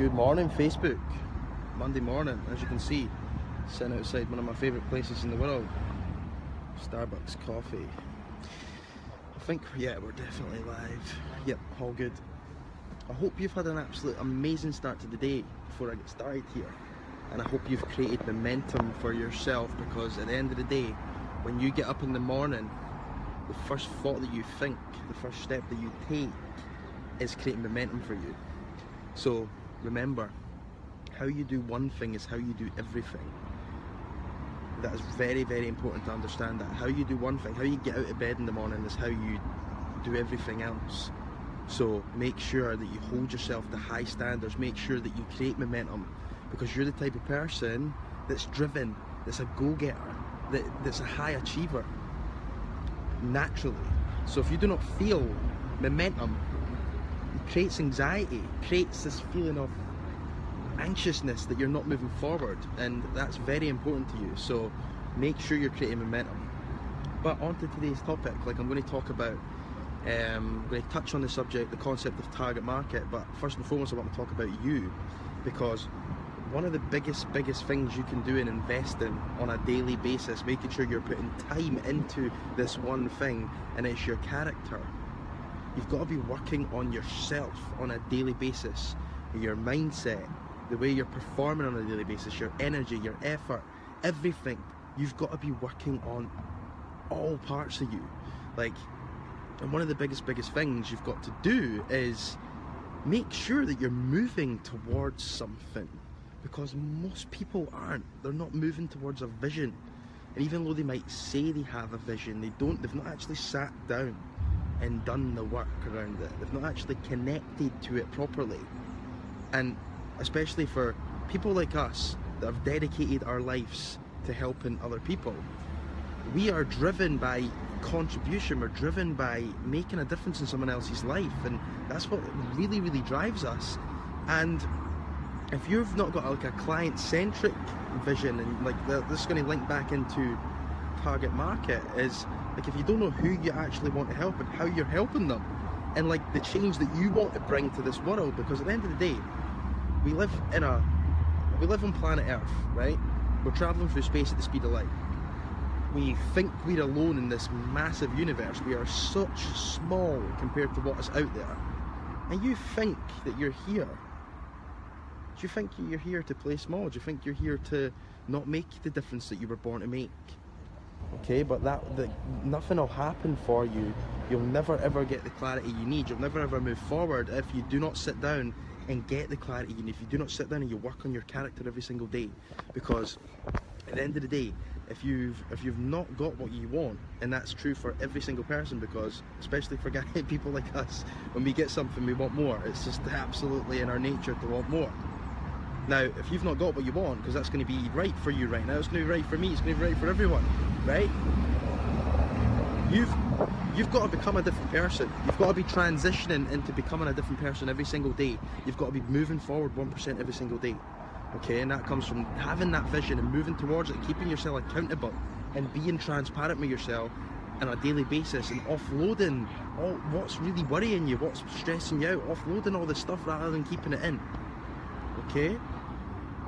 Good morning, Facebook. Monday morning, as you can see, sitting outside one of my favourite places in the world, Starbucks coffee. I think, yeah, we're definitely live. Yep, all good. I hope you've had an absolute amazing start to the day before I get started here. And I hope you've created momentum for yourself, because at the end of the day, when you get up in the morning, the first thought that you think, the first step that you take is creating momentum for you. So remember, how you do one thing is how you do everything. That is very, very important to understand that. How you do one thing, how you get out of bed in the morning is how you do everything else. So make sure that you hold yourself to high standards, make sure that you create momentum, because you're the type of person that's driven, that's a go-getter, that's a high achiever, naturally. So if you do not feel momentum, it creates anxiety, creates this feeling of anxiousness that you're not moving forward, and that's very important to you. So make sure you're creating momentum. But on to today's topic. I'm going to talk about, I'm going to touch on the subject, the concept of target market, but first and foremost I want to talk about you, because one of the biggest things you can do in investing on a daily basis, making sure you're putting time into this one thing, and it's your character. You've got to be working on yourself on a daily basis, your mindset, the way you're performing on a daily basis, your energy, your effort, everything. You've got to be working on all parts of you. And one of the biggest things you've got to do is make sure that you're moving towards something, because most people aren't. They're not moving towards a vision. And even though they might say they have a vision, they've not actually sat down and done the work around it. They've not actually connected to it properly. And especially for people like us that have dedicated our lives to helping other people, we are driven by contribution, we're driven by making a difference in someone else's life, and that's what really drives us. And if you've not got a client-centric vision, and this is going to link back into target market, is if you don't know who you actually want to help and how you're helping them, and the change that you want to bring to this world, because at the end of the day, we live on planet Earth, right? We're traveling through space at the speed of light. We think we're alone in this massive universe. We are such small compared to what is out there. And you think that you're here. Do you think you're here to play small? Do you think you're here to not make the difference that you were born to make? Okay, but nothing will happen for you. You'll never ever get the clarity you need. You'll never ever move forward if you do not sit down and get the clarity you need. If you do not sit down and you work on your character every single day. Because at the end of the day, if you've not got what you want, and that's true for every single person, because especially for people like us, when we get something we want more. It's just absolutely in our nature to want more. Now, if you've not got what you want, because that's going to be right for you right now, it's going to be right for me, it's going to be right for everyone, right? You've got to become a different person. You've got to be transitioning into becoming a different person every single day. You've got to be moving forward 1% every single day. Okay, and that comes from having that vision and moving towards it, keeping yourself accountable, and being transparent with yourself on a daily basis, and offloading all what's really worrying you, what's stressing you out, offloading all this stuff rather than keeping it in. Okay?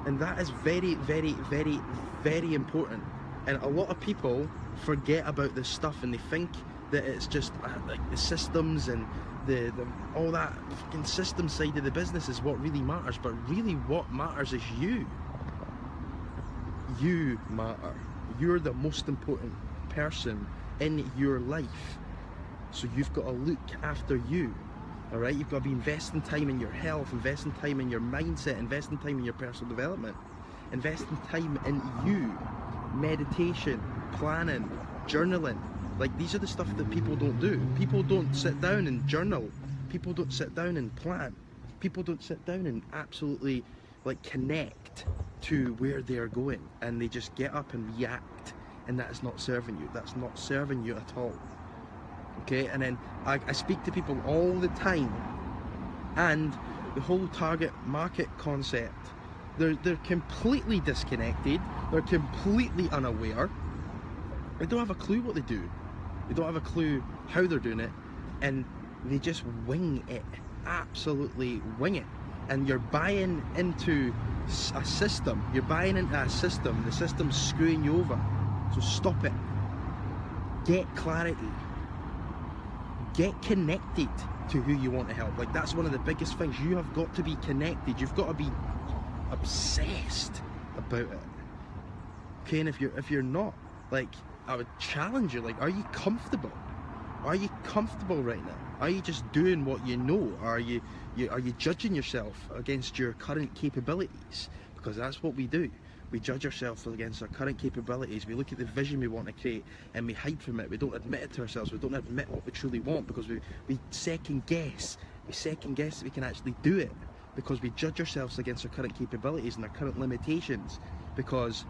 And that is very important. And a lot of people forget about this stuff, and they think that it's just the systems and all that fucking system side of the business is what really matters. But really what matters is you. You matter. You're the most important person in your life. So you've got to look after you. Alright, you've got to be investing time in your health, investing time in your mindset, investing time in your personal development, investing time in you, meditation, planning, journaling. These are the stuff that people don't do. People don't sit down and journal. People don't sit down and plan. People don't sit down and absolutely connect to where they're going, and they just get up and react, and that is not serving you. That's not serving you at all. Okay, and then I speak to people all the time, and the whole target market concept, they're completely disconnected, they're completely unaware, they don't have a clue what they do, they don't have a clue how they're doing it, and they just wing it, absolutely wing it. and you're buying into a system. You're buying into a system. The system's screwing you over. So stop it. Get clarity. Get connected to who you want to help. Like, that's one of the biggest things. You have got to be connected. You've got to be obsessed about it. Okay, and if you're not, like, I would challenge you, like, are you comfortable? Are you comfortable right now? Are you just doing what you know? Are you judging yourself against your current capabilities? Because that's what we do. We judge ourselves against our current capabilities. We look at the vision we want to create and we hide from it. We don't admit it to ourselves. We don't admit what we truly want, because we second guess. We second guess that we can actually do it, because we judge ourselves against our current capabilities and our current limitations, because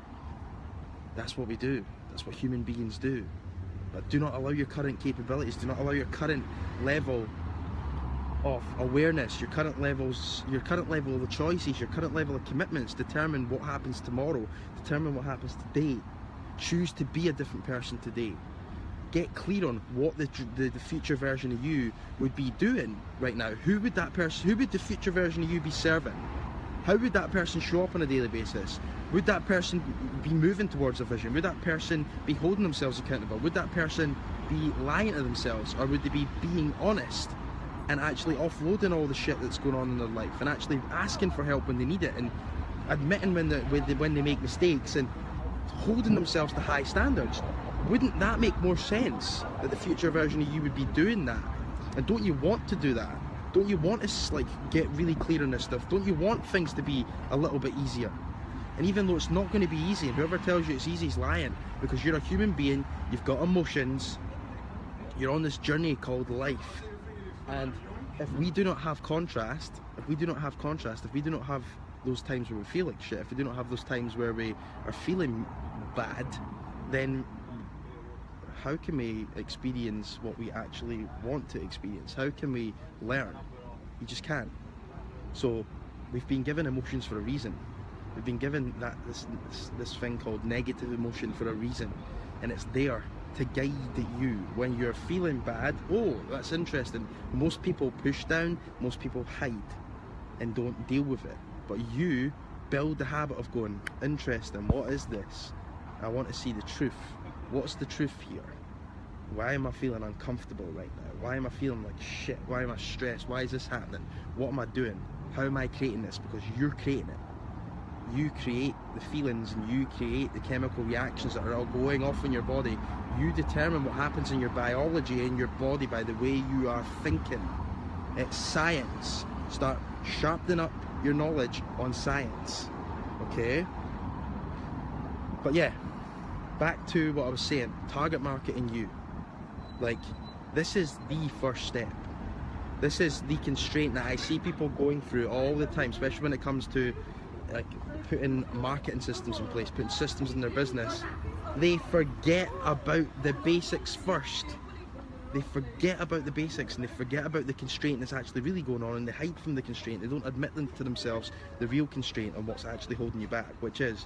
that's what we do. That's what human beings do. But do not allow your current capabilities, do not allow your current level of awareness, your current level of choices, your current level of commitments determine what happens tomorrow, determine what happens today. Choose to be a different person today. Get clear on what the future version of you would be doing right now. Who would the future version of you be serving? How would that person show up on a daily basis? Would that person be moving towards a vision? Would that person be holding themselves accountable? Would that person be lying to themselves? Or would they be being honest and actually offloading all the shit that's going on in their life, and actually asking for help when they need it, and admitting when they make mistakes, and holding themselves to high standards? Wouldn't that make more sense, that the future version of you would be doing that? And don't you want to do that? Don't you want to, like, get really clear on this stuff? Don't you want things to be a little bit easier? And even though it's not going to be easy, and whoever tells you it's easy is lying, because you're a human being, you've got emotions, you're on this journey called life. And if we do not have contrast, if we do not have those times where we feel like shit, if we do not have those times where we are feeling bad, then how can we experience what we actually want to experience? How can we learn? You just can't. So we've been given emotions for a reason. We've been given this thing called negative emotion for a reason, and it's there to guide you when you're feeling bad. Oh, that's interesting. Most people push down, most people hide and don't deal with it. But you build the habit of going, interesting, what is this? I want to see the truth. What's the truth here? Why am I feeling uncomfortable right now? Why am I feeling like shit? Why am I stressed? Why is this happening? What am I doing? How am I creating this? Because you're creating it. You create the feelings, and you create the chemical reactions that are all going off in your body. You determine what happens in your biology, in your body, by the way you are thinking. It's science. Start sharpening up your knowledge on science, okay? But yeah, back to what I was saying, target marketing you. Like, this is the first step. This is the constraint that I see people going through all the time, especially when it comes to, like, putting marketing systems in place, putting systems in their business. They forget about the basics first. They forget about the basics, and they forget about the constraint that's actually really going on, and they hide from the constraint. They don't admit them to themselves, the real constraint on what's actually holding you back, which is,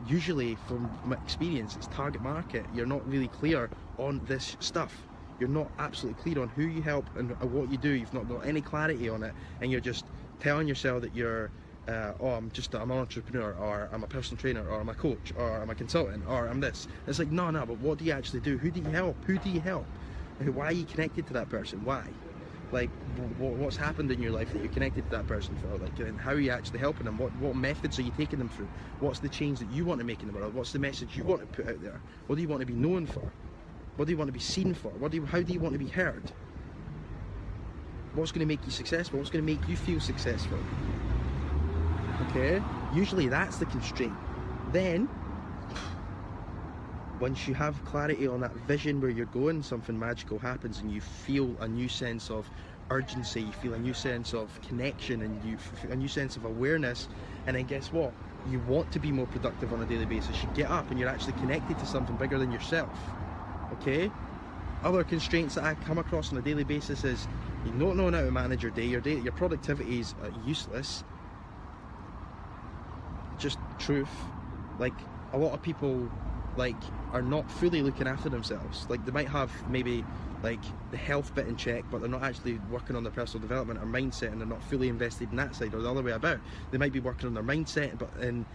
usually from my experience, it's target market. You're not really clear on this stuff. You're not absolutely clear on who you help and what you do. You've not got any clarity on it, and you're just telling yourself that you're oh, I'm an entrepreneur, or I'm a personal trainer, or I'm a coach, or I'm a consultant, or I'm this. It's like, no, but what do you actually do? Who do you help? Who do you help? Why are you connected to that person? Why? Like, what's happened in your life that you're connected to that person for? Like, and how are you actually helping them? What methods are you taking them through? What's the change that you want to make in the world? What's the message you want to put out there? What do you want to be known for? What do you want to be seen for? How do you want to be heard? What's going to make you successful? What's going to make you feel successful? Okay? Usually that's the constraint. Then, once you have clarity on that vision where you're going, something magical happens, and you feel a new sense of urgency, you feel a new sense of connection, and you feel a new sense of awareness. And then guess what? You want to be more productive on a daily basis. You get up and you're actually connected to something bigger than yourself. Okay? Other constraints that I come across on a daily basis is you don't know how to manage your day. Your productivity is useless. Just truth. Like, a lot of people like are not fully looking after themselves. Like they might have maybe like the health bit in check, but they're not actually working on their personal development or mindset, and they're not fully invested in that side, or the other way about. They might be working on their mindset but in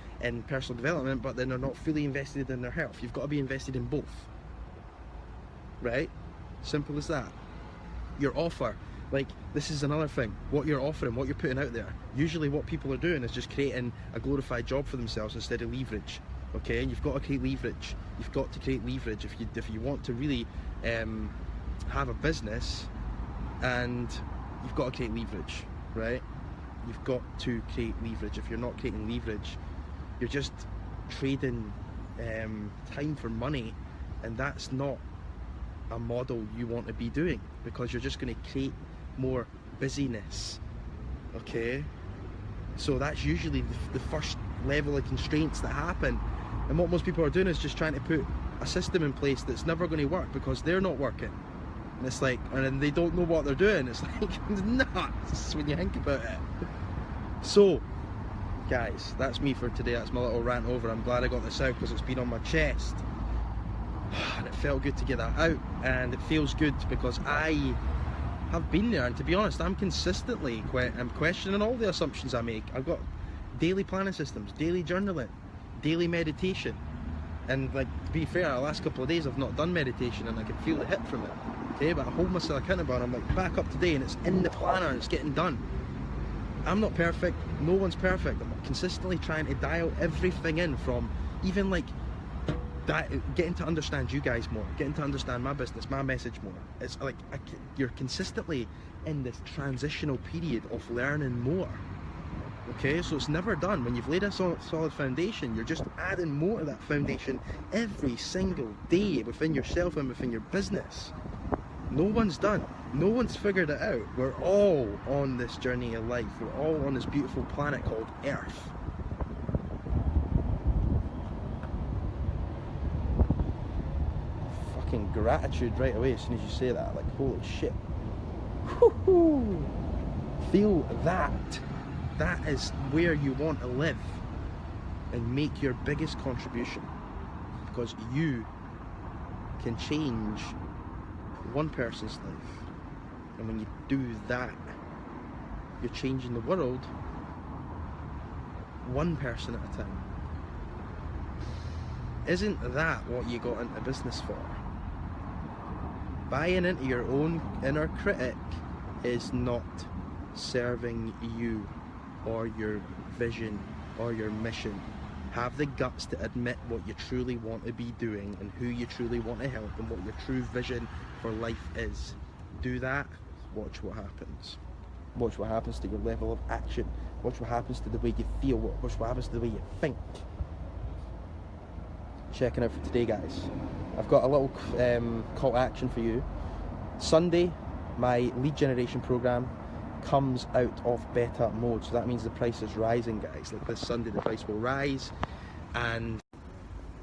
personal development, but then they're not fully invested in their health. You've got to be invested in both, right? Simple as that. Your offer, like this is another thing, what you're offering, what you're putting out there. Usually what people are doing is just creating a glorified job for themselves instead of leverage. Okay, and you've got to create leverage. You've got to create leverage if you want to really have a business, and you've got to create leverage, right? You've got to create leverage. If you're not creating leverage, you're just trading time for money, and that's not a model you want to be doing, because you're just going to create more busyness. Okay, so that's usually the first level of constraints that happen. And what most people are doing is just trying to put a system in place that's never going to work because they're not working. And it's like, and then they don't know what they're doing. It's like, it's nuts when you think about it. So, guys, that's me for today. That's my little rant over. I'm glad I got this out because it's been on my chest. And it felt good to get that out. And it feels good because I have been there. And to be honest, I'm consistently I'm questioning all the assumptions I make. I've got daily planning systems, daily journaling, daily meditation, and like to be fair, the last couple of days I've not done meditation and I can feel the hit from it. Okay, but I hold myself accountable and I'm like back up today and it's in the planner and it's getting done. I'm not perfect, no one's perfect. I'm consistently trying to dial everything in, from even like getting to understand you guys more, getting to understand my business, my message more. It's like you're consistently in this transitional period of learning more. Okay, so it's never done. When you've laid a solid foundation, you're just adding more to that foundation every single day within yourself and within your business. No one's done. No one's figured it out. We're all on this journey of life. We're all on this beautiful planet called Earth. Fucking gratitude right away as soon as you say that. Like, holy shit. Woo-hoo. Feel that. That is where you want to live and make your biggest contribution, because you can change one person's life, and when you do that, you're changing the world one person at a time. Isn't that what you got into business for? Buying into your own inner critic is not serving you or your vision or your mission. Have the guts to admit what you truly want to be doing and who you truly want to help and what your true vision for life is. Do that, watch what happens. Watch what happens to your level of action. Watch what happens to the way you feel. Watch what happens to the way you think. Checking out for today, guys. I've got a little call to action for you. Sunday, my lead generation program comes out of beta mode, so that means the price is rising, guys. Like this Sunday the price will rise, and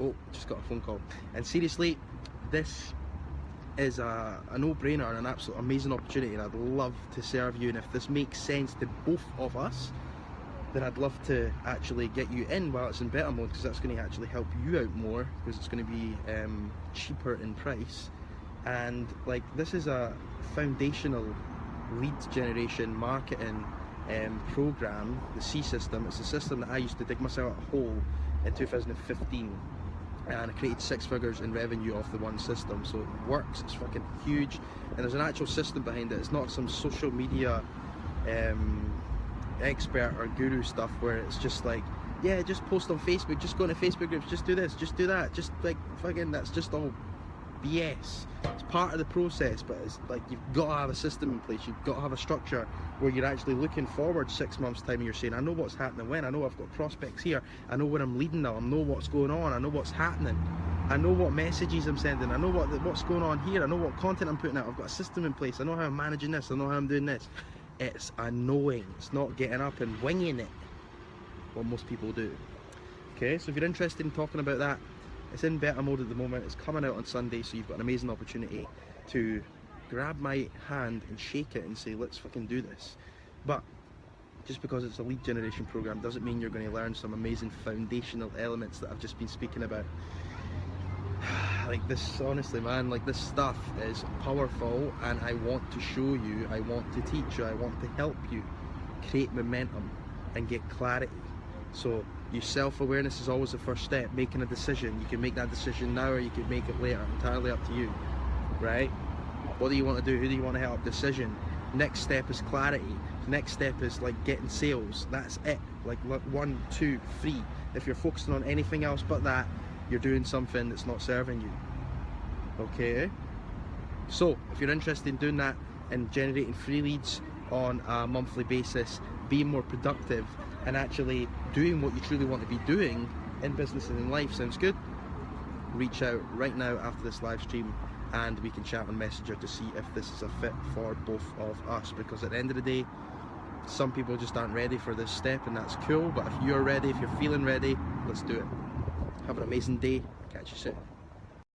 oh, just got a phone call. And seriously, this is a no-brainer and an absolute amazing opportunity, and I'd love to serve you. And if this makes sense to both of us, then I'd love to actually get you in while it's in beta mode, because that's going to actually help you out more, because it's going to be cheaper in price. And like, this is a foundational lead generation marketing program, the C system. It's a system that I used to dig myself a hole in 2015, and I created 6 figures in revenue off the one system. So it works, it's fucking huge, and there's an actual system behind it. It's not some social media expert or guru stuff where it's just like, yeah, just post on Facebook, just go into Facebook groups, just do this, just do that, just like fucking, that's just all BS. It's part of the process, but it's like you've got to have a system in place. You've got to have a structure where you're actually looking forward 6 months time and you're saying, I know what's happening when, I know I've got prospects here, I know when I'm leading now, I know what's going on, I know what's happening, I know what messages I'm sending, I know what's going on here, I know what content I'm putting out, I've got a system in place, I know how I'm managing this, I know how I'm doing this. It's a knowing, it's not getting up and winging it, what most people do. Okay, so if you're interested in talking about that, it's in beta mode at the moment. It's coming out on Sunday, so you've got an amazing opportunity to grab my hand and shake it and say, let's fucking do this. But just because it's a lead generation program doesn't mean you're going to learn some amazing foundational elements that I've just been speaking about. like this, honestly man, like this stuff is powerful, and I want to show you, I want to teach you, I want to help you create momentum and get clarity. So your self-awareness is always the first step. Making a decision, you can make that decision now or you can make it later, entirely up to you, right? What do you want to do? Who do you want to help? Decision. Next step is clarity. Next step is like getting sales. That's it. Like 1, 2, 3. If you're focusing on anything else but that, you're doing something that's not serving you. Okay? So if you're interested in doing that and generating free leads on a monthly basis, being more productive and actually doing what you truly want to be doing in business and in life, sounds good? Reach out right now after this live stream and we can chat on Messenger to see if this is a fit for both of us, because at the end of the day, some people just aren't ready for this step, and that's cool. But if you're ready, if you're feeling ready, let's do it. Have an amazing day. Catch you soon.